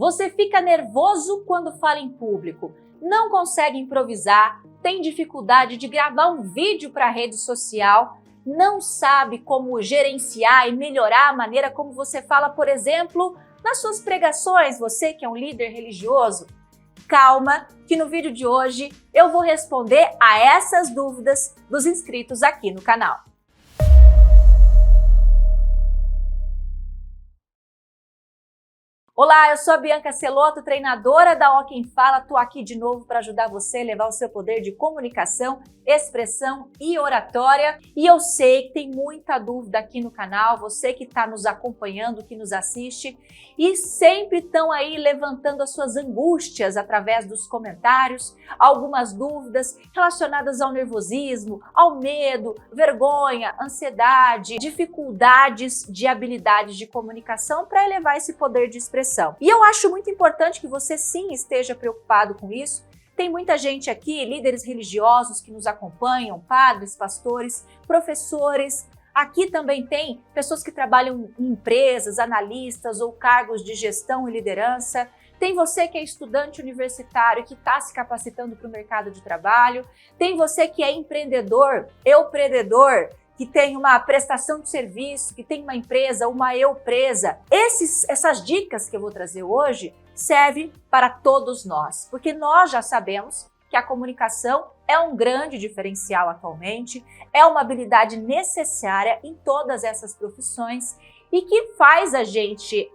Você fica nervoso quando fala em público, não consegue improvisar, tem dificuldade de gravar um vídeo para a rede social, não sabe como gerenciar e melhorar a maneira como você fala, por exemplo, nas suas pregações, você que é um líder religioso. Calma, que no vídeo de hoje eu vou responder a essas dúvidas dos inscritos aqui no canal. Olá, eu sou a Bianca Celotto, treinadora da Ó Quem Fala. Estou aqui de novo para ajudar você a levar o seu poder de comunicação, expressão e oratória. E eu sei que tem muita dúvida aqui no canal, você que está nos acompanhando, que nos assiste, e sempre estão aí levantando as suas angústias através dos comentários, algumas dúvidas relacionadas ao nervosismo, ao medo, vergonha, ansiedade, dificuldades de habilidades de comunicação para elevar esse poder de expressão. E eu acho muito importante que você sim esteja preocupado com isso. Tem muita gente aqui, líderes religiosos que nos acompanham, padres, pastores, professores. Aqui também tem pessoas que trabalham em empresas, analistas ou cargos de gestão e liderança. Tem você que é estudante universitário que está se capacitando para o mercado de trabalho. Tem você que é empreendedor, empreendedor, que tem uma prestação de serviço, que tem uma empresa, uma empresa. Essas dicas que eu vou trazer hoje servem para todos nós, porque nós já sabemos que a comunicação é um grande diferencial atualmente, é uma habilidade necessária em todas essas profissões e que faz a gente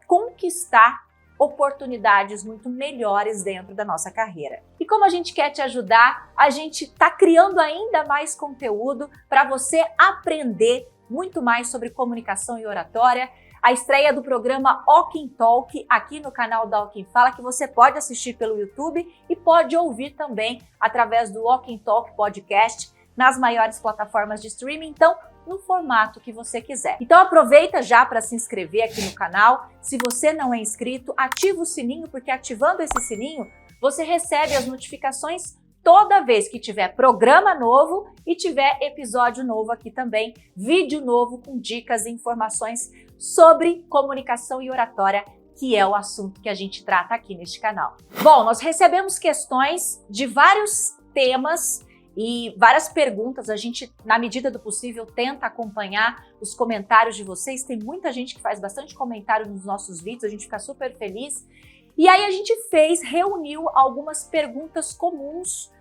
conquistar oportunidades muito melhores dentro da nossa carreira. E como a gente quer te ajudar, a gente está criando ainda mais conteúdo para você aprender muito mais sobre comunicação e oratória. A estreia do programa Ó Quem Talk aqui no canal da Ó Quem Fala, que você pode assistir pelo YouTube e pode ouvir também através do Ó Quem Talk Podcast nas maiores plataformas de streaming. Então, no formato que você quiser. Então aproveita já para se inscrever aqui no canal. Se você não é inscrito, ativa o sininho, porque ativando esse sininho, você recebe as notificações toda vez que tiver programa novo e tiver episódio novo aqui também, vídeo novo com dicas e informações sobre comunicação e oratória, que é o assunto que a gente trata aqui neste canal. Bom, nós recebemos questões de vários temas e várias perguntas. A gente, na medida do possível, tenta acompanhar os comentários de vocês. Tem muita gente que faz bastante comentário nos nossos vídeos, a gente fica super feliz. E aí a gente reuniu algumas perguntas comuns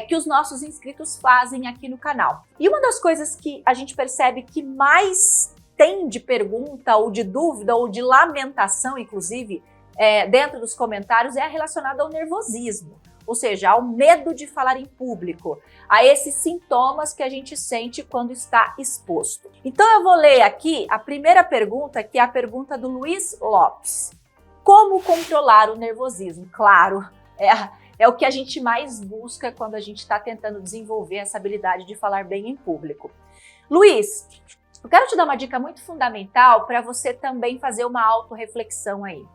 que os nossos inscritos fazem aqui no canal. E uma das coisas que a gente percebe que mais tem de pergunta, ou de dúvida, ou de lamentação, inclusive, dentro dos comentários, é relacionada ao nervosismo. Ou seja, ao medo de falar em público, a esses sintomas que a gente sente quando está exposto. Então eu vou ler aqui a primeira pergunta, que é a pergunta do Luiz Lopes. Como controlar o nervosismo? Claro, é o que a gente mais busca quando a gente está tentando desenvolver essa habilidade de falar bem em público. Luiz, eu quero te dar uma dica muito fundamental para você também fazer uma autorreflexão aí.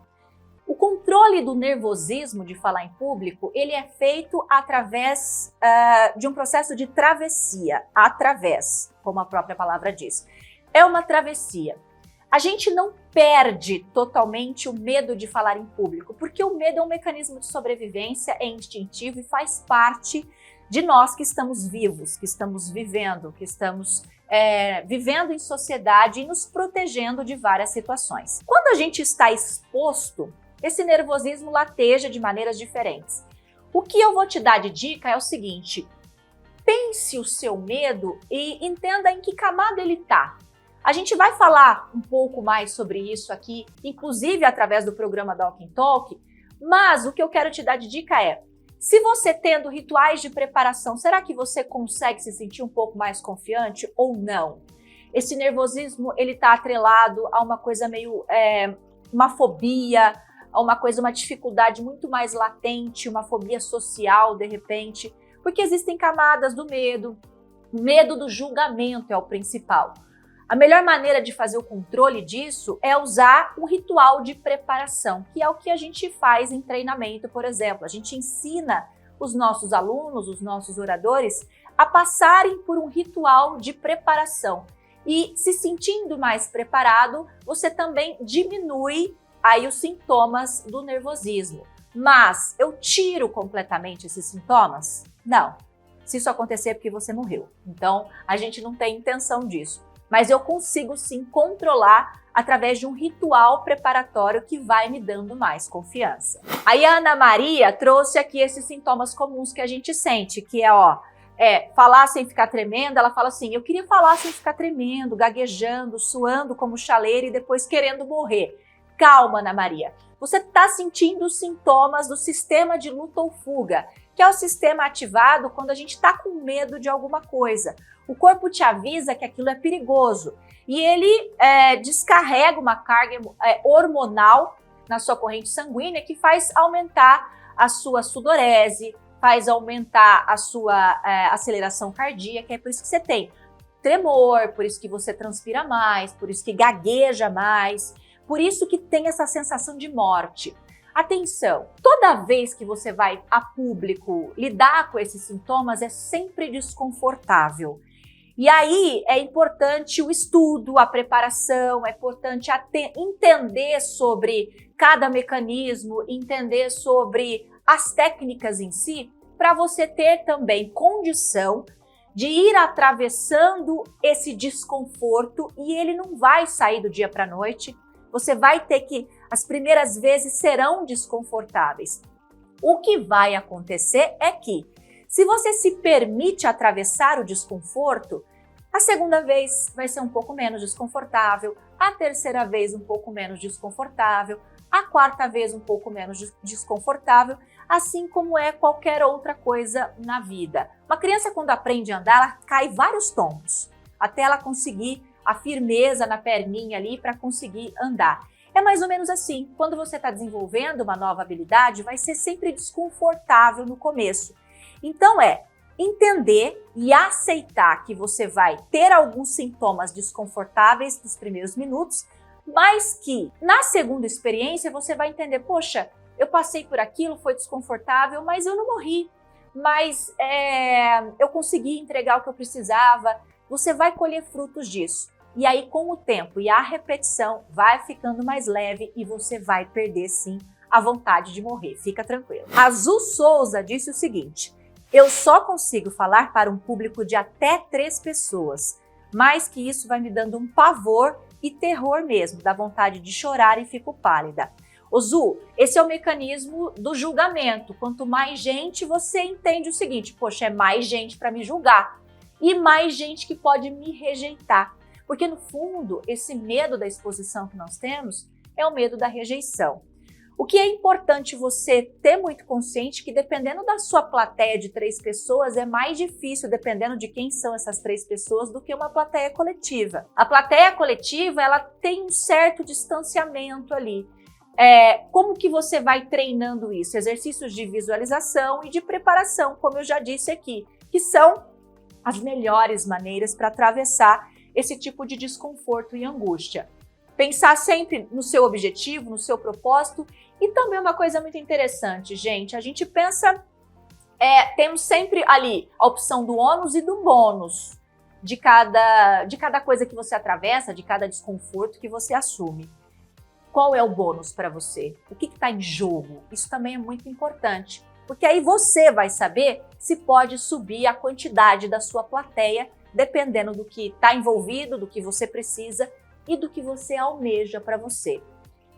O controle do nervosismo de falar em público, ele é feito através de um processo de travessia, como a própria palavra diz. É uma travessia. A gente não perde totalmente o medo de falar em público, porque o medo é um mecanismo de sobrevivência, é instintivo e faz parte de nós que estamos vivos, que estamos vivendo, que estamos vivendo em sociedade e nos protegendo de várias situações. Quando a gente está exposto, esse nervosismo lateja de maneiras diferentes. O que eu vou te dar de dica é o seguinte: pense o seu medo e entenda em que camada ele está. A gente vai falar um pouco mais sobre isso aqui, inclusive através do programa da Ó Quem Talk, mas o que eu quero te dar de dica é, se você tendo rituais de preparação, será que você consegue se sentir um pouco mais confiante ou não? Esse nervosismo, ele está atrelado a uma coisa meio, uma fobia, uma dificuldade muito mais latente, uma fobia social, de repente, porque existem camadas do medo do julgamento é o principal. A melhor maneira de fazer o controle disso é usar um ritual de preparação, que é o que a gente faz em treinamento, por exemplo. A gente ensina os nossos alunos, os nossos oradores, a passarem por um ritual de preparação. E se sentindo mais preparado, você também diminui aí os sintomas do nervosismo. Mas eu tiro completamente esses sintomas? Não. Se isso acontecer é porque você morreu. Então, a gente não tem intenção disso. Mas eu consigo sim controlar através de um ritual preparatório que vai me dando mais confiança. Aí a Ana Maria trouxe aqui esses sintomas comuns que a gente sente, que é falar sem ficar tremendo. Ela fala assim, eu queria falar sem ficar tremendo, gaguejando, suando como chaleira e depois querendo morrer. Calma, Ana Maria. Você está sentindo os sintomas do sistema de luta ou fuga, que é o sistema ativado quando a gente está com medo de alguma coisa. O corpo te avisa que aquilo é perigoso e ele descarrega uma carga hormonal na sua corrente sanguínea que faz aumentar a sua sudorese, faz aumentar a sua aceleração cardíaca. É por isso que você tem tremor, por isso que você transpira mais, por isso que gagueja mais, por isso que tem essa sensação de morte. Atenção, toda vez que você vai a público lidar com esses sintomas é sempre desconfortável. E aí é importante o estudo, a preparação, é importante entender sobre cada mecanismo, entender sobre as técnicas em si, para você ter também condição de ir atravessando esse desconforto e ele não vai sair do dia para a noite. Você vai ter que, as primeiras vezes serão desconfortáveis. O que vai acontecer é que, se você se permite atravessar o desconforto, a segunda vez vai ser um pouco menos desconfortável, a terceira vez um pouco menos desconfortável, a quarta vez um pouco menos desconfortável, assim como é qualquer outra coisa na vida. Uma criança, quando aprende a andar, ela cai vários tombos, até ela conseguir a firmeza na perninha ali para conseguir andar. É mais ou menos assim, quando você está desenvolvendo uma nova habilidade, vai ser sempre desconfortável no começo. Então entender e aceitar que você vai ter alguns sintomas desconfortáveis nos primeiros minutos, mas que na segunda experiência você vai entender, poxa, eu passei por aquilo, foi desconfortável, mas eu não morri, mas eu consegui entregar o que eu precisava. Você vai colher frutos disso. E aí, com o tempo e a repetição, vai ficando mais leve e você vai perder, sim, a vontade de morrer. Fica tranquilo. Azul Souza disse o seguinte, eu só consigo falar para um público de até 3 pessoas. Mais que isso vai me dando um pavor e terror mesmo, dá vontade de chorar e fico pálida. Ô Zu, esse é o mecanismo do julgamento. Quanto mais gente, você entende o seguinte, poxa, é mais gente para me julgar e mais gente que pode me rejeitar. Porque, no fundo, esse medo da exposição que nós temos é o medo da rejeição. O que é importante você ter muito consciente que, dependendo da sua plateia de 3 pessoas, é mais difícil, dependendo de quem são essas 3 pessoas, do que uma plateia coletiva. A plateia coletiva, ela tem um certo distanciamento ali. Como que você vai treinando isso? Exercícios de visualização e de preparação, como eu já disse aqui, que são as melhores maneiras para atravessar esse tipo de desconforto e angústia. Pensar sempre no seu objetivo, no seu propósito e também uma coisa muito interessante, gente, a gente pensa, temos sempre ali a opção do ônus e do bônus de cada coisa que você atravessa, de cada desconforto que você assume. Qual é o bônus para você? O que está em jogo? Isso também é muito importante, porque aí você vai saber se pode subir a quantidade da sua plateia dependendo do que está envolvido, do que você precisa e do que você almeja para você.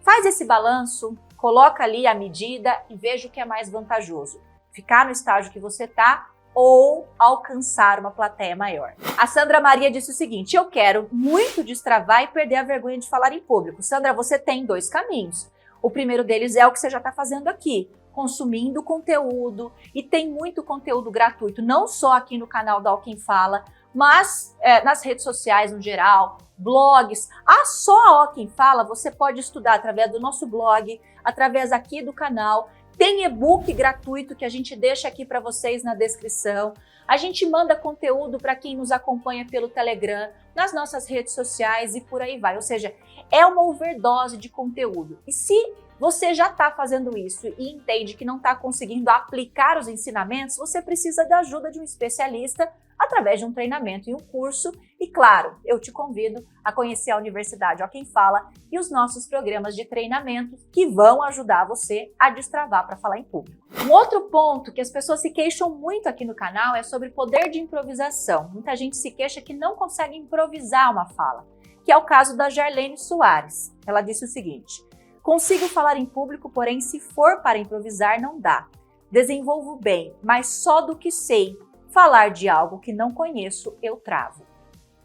Faz esse balanço, coloca ali a medida e veja o que é mais vantajoso. Ficar no estágio que você está ou alcançar uma plateia maior. A Sandra Maria disse o seguinte, eu quero muito destravar e perder a vergonha de falar em público. Sandra, você tem 2 caminhos. O primeiro deles é o que você já está fazendo aqui, consumindo conteúdo, e tem muito conteúdo gratuito, não só aqui no canal da Ó Quem Fala, mas nas redes sociais no geral, blogs. Só a Ó Quem Fala você pode estudar através do nosso blog, através aqui do canal. Tem e-book gratuito que a gente deixa aqui para vocês na descrição. A gente manda conteúdo para quem nos acompanha pelo Telegram, nas nossas redes sociais e por aí vai. Ou seja, é uma overdose de conteúdo. E se você já está fazendo isso e entende que não está conseguindo aplicar os ensinamentos, você precisa da ajuda de um especialista através de um treinamento e um curso. E claro, eu te convido a conhecer a Universidade Ó Quem Fala e os nossos programas de treinamento que vão ajudar você a destravar para falar em público. Um outro ponto que as pessoas se queixam muito aqui no canal é sobre poder de improvisação. Muita gente se queixa que não consegue improvisar uma fala, que é o caso da Jarlene Soares. Ela disse o seguinte: consigo falar em público, porém se for para improvisar não dá. Desenvolvo bem, mas só do que sei. Falar de algo que não conheço, eu travo.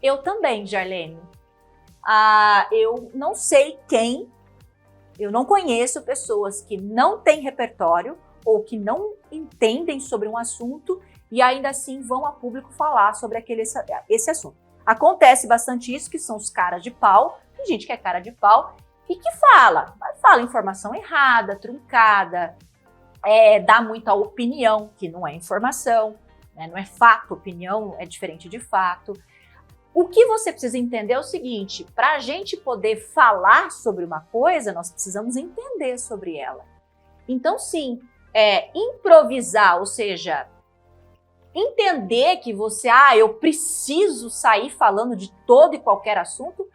Eu também, Jarlene. Eu não sei eu não conheço pessoas que não têm repertório ou que não entendem sobre um assunto e ainda assim vão a público falar sobre esse assunto. Acontece bastante isso, que são os caras de pau, tem gente que é cara de pau e que mas fala informação errada, truncada, dá muita opinião, que não é informação, né? Não é fato, opinião é diferente de fato. O que você precisa entender é o seguinte: para a gente poder falar sobre uma coisa, nós precisamos entender sobre ela. Então, sim, improvisar, ou seja, entender que eu preciso sair falando de todo e qualquer assunto,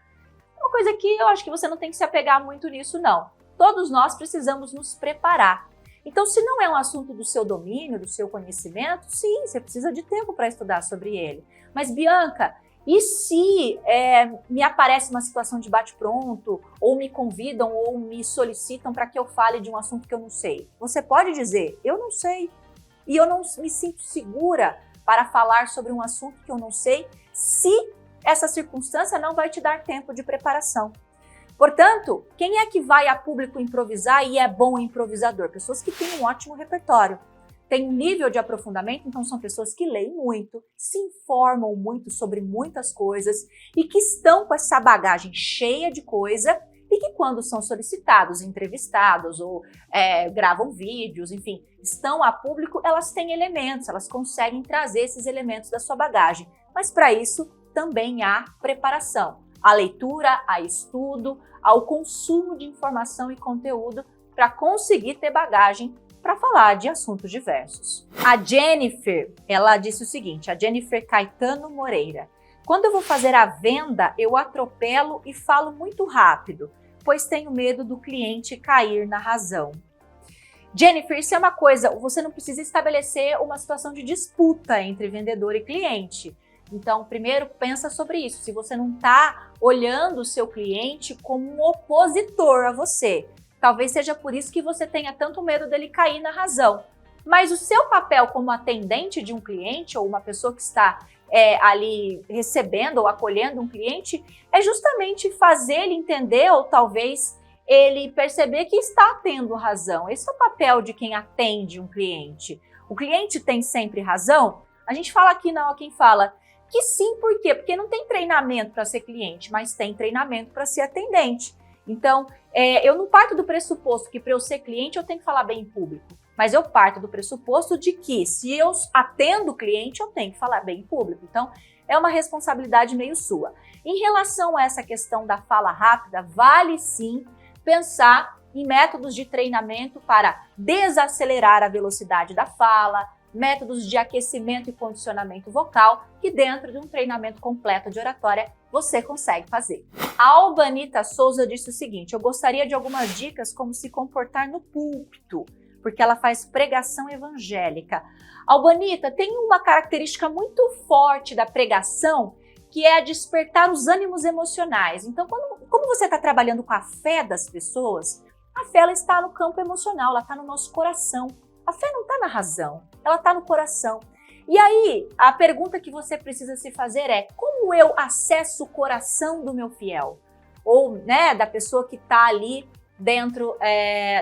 é uma coisa que eu acho que você não tem que se apegar muito nisso, não. Todos nós precisamos nos preparar. Então, se não é um assunto do seu domínio, do seu conhecimento, sim, você precisa de tempo para estudar sobre ele. Mas, Bianca, e se me aparece uma situação de bate-pronto, ou me convidam, ou me solicitam para que eu fale de um assunto que eu não sei? Você pode dizer, eu não sei, e eu não me sinto segura para falar sobre um assunto que eu não sei, se essa circunstância não vai te dar tempo de preparação. Portanto, quem é que vai a público improvisar e é bom improvisador? Pessoas que têm um ótimo repertório, têm um nível de aprofundamento, então são pessoas que leem muito, se informam muito sobre muitas coisas e que estão com essa bagagem cheia de coisa e que quando são solicitados, entrevistados ou gravam vídeos, enfim, estão a público, elas têm elementos, elas conseguem trazer esses elementos da sua bagagem. Mas para isso também há preparação. A leitura, a estudo, ao consumo de informação e conteúdo para conseguir ter bagagem para falar de assuntos diversos. A Jennifer, ela disse o seguinte, a Jennifer Caetano Moreira: quando eu vou fazer a venda, eu atropelo e falo muito rápido, pois tenho medo do cliente cair na razão. Jennifer, isso é uma coisa, você não precisa estabelecer uma situação de disputa entre vendedor e cliente. Então, primeiro, pensa sobre isso. Se você não está olhando o seu cliente como um opositor a você, talvez seja por isso que você tenha tanto medo dele cair na razão. Mas o seu papel como atendente de um cliente ou uma pessoa que está ali recebendo ou acolhendo um cliente é justamente fazer ele entender ou talvez ele perceber que está tendo razão. Esse é o papel de quem atende um cliente. O cliente tem sempre razão? A gente fala aqui na Ó Quem Fala que sim, por quê? Porque não tem treinamento para ser cliente, mas tem treinamento para ser atendente. Então, eu não parto do pressuposto que para eu ser cliente eu tenho que falar bem em público, mas eu parto do pressuposto de que se eu atendo o cliente eu tenho que falar bem em público. Então, é uma responsabilidade meio sua. Em relação a essa questão da fala rápida, vale sim pensar em métodos de treinamento para desacelerar a velocidade da fala, métodos de aquecimento e condicionamento vocal, que dentro de um treinamento completo de oratória você consegue fazer. A Albanita Souza disse o seguinte: eu gostaria de algumas dicas como se comportar no púlpito, porque ela faz pregação evangélica. Albanita, tem uma característica muito forte da pregação, que é a despertar os ânimos emocionais. Então, como você está trabalhando com a fé das pessoas, a fé ela está no campo emocional, ela está no nosso coração. A fé não está na razão, ela está no coração. E aí, a pergunta que você precisa se fazer é: como eu acesso o coração do meu fiel? Ou, da pessoa que está ali dentro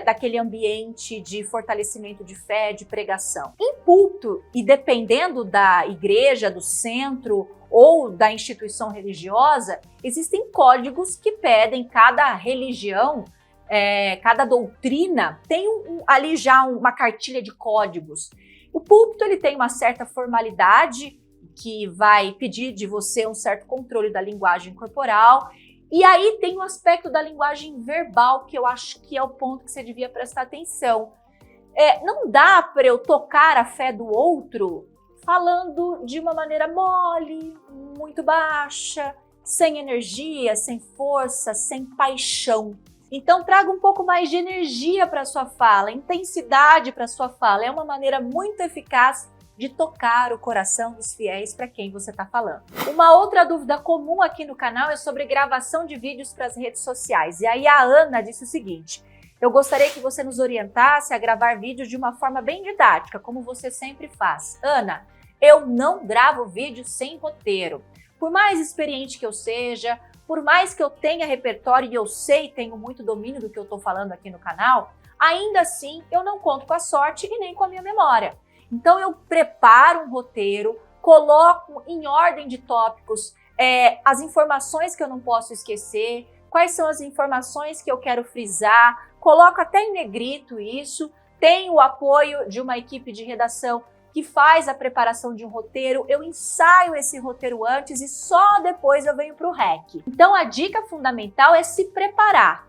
daquele ambiente de fortalecimento de fé, de pregação. Em púlpito, e dependendo da igreja, do centro ou da instituição religiosa, existem códigos que pedem, cada religião, cada doutrina tem ali já uma cartilha de códigos. O púlpito ele tem uma certa formalidade que vai pedir de você um certo controle da linguagem corporal. E aí tem um aspecto da linguagem verbal que eu acho que é o ponto que você devia prestar atenção. Não dá para eu tocar a fé do outro falando de uma maneira mole, muito baixa, sem energia, sem força, sem paixão. Então traga um pouco mais de energia para a sua fala, intensidade para a sua fala. É uma maneira muito eficaz de tocar o coração dos fiéis para quem você está falando. Uma outra dúvida comum aqui no canal é sobre gravação de vídeos para as redes sociais. E aí a Ana disse o seguinte: eu gostaria que você nos orientasse a gravar vídeos de uma forma bem didática, como você sempre faz. Ana, eu não gravo vídeo sem roteiro. Por mais experiente que eu seja, por mais que eu tenha repertório e eu sei, tenho muito domínio do que eu estou falando aqui no canal, ainda assim eu não conto com a sorte e nem com a minha memória. Então eu preparo um roteiro, coloco em ordem de tópicos as informações que eu não posso esquecer, quais são as informações que eu quero frisar, coloco até em negrito isso, tenho o apoio de uma equipe de redação que faz a preparação de um roteiro, eu ensaio esse roteiro antes e só depois eu venho para o REC. Então a dica fundamental é se preparar.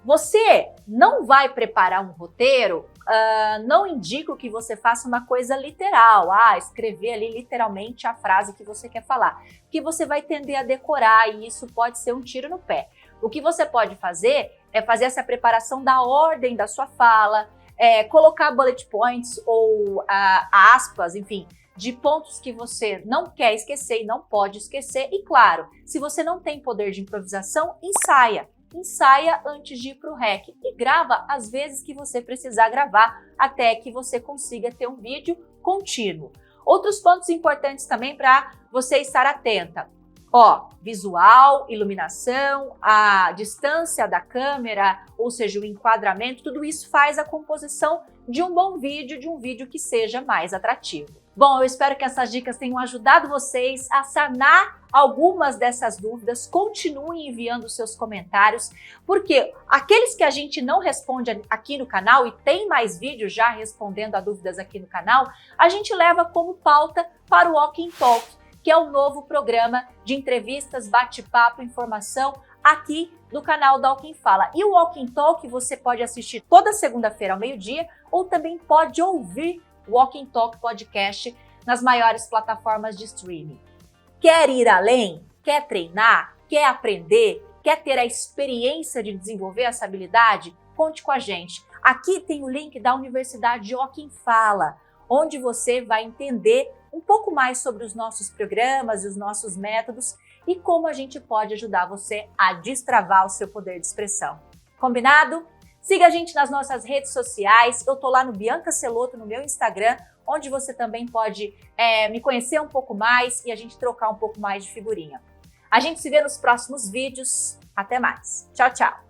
Você não vai preparar um roteiro, não indico que você faça uma coisa literal, escrever ali literalmente a frase que você quer falar, porque você vai tender a decorar e isso pode ser um tiro no pé. O que você pode fazer é fazer essa preparação da ordem da sua fala, colocar bullet points ou aspas, enfim, de pontos que você não quer esquecer e não pode esquecer. E claro, se você não tem poder de improvisação, ensaia antes de ir para o REC e grava às vezes que você precisar gravar até que você consiga ter um vídeo contínuo. Outros pontos importantes também para você estar atenta. Visual, iluminação, a distância da câmera, ou seja, o enquadramento, tudo isso faz a composição de um bom vídeo, de um vídeo que seja mais atrativo. Bom, eu espero que essas dicas tenham ajudado vocês a sanar algumas dessas dúvidas. Continuem enviando seus comentários, porque aqueles que a gente não responde aqui no canal, e tem mais vídeos já respondendo a dúvidas aqui no canal, a gente leva como pauta para o Walk Talk, que é o novo programa de entrevistas, bate-papo, informação aqui do canal da Walk Fala. E o Walk Talk você pode assistir toda segunda-feira ao meio-dia ou também pode ouvir o Walk Talk Podcast nas maiores plataformas de streaming. Quer ir além? Quer treinar? Quer aprender? Quer ter a experiência de desenvolver essa habilidade? Conte com a gente. Aqui tem o link da Universidade Walk Fala, onde você vai entender um pouco mais sobre os nossos programas e os nossos métodos e como a gente pode ajudar você a destravar o seu poder de expressão. Combinado? Siga a gente nas nossas redes sociais. Eu tô lá no Bianca Celoto, no meu Instagram, onde você também pode me conhecer um pouco mais e a gente trocar um pouco mais de figurinha. A gente se vê nos próximos vídeos. Até mais. Tchau, tchau.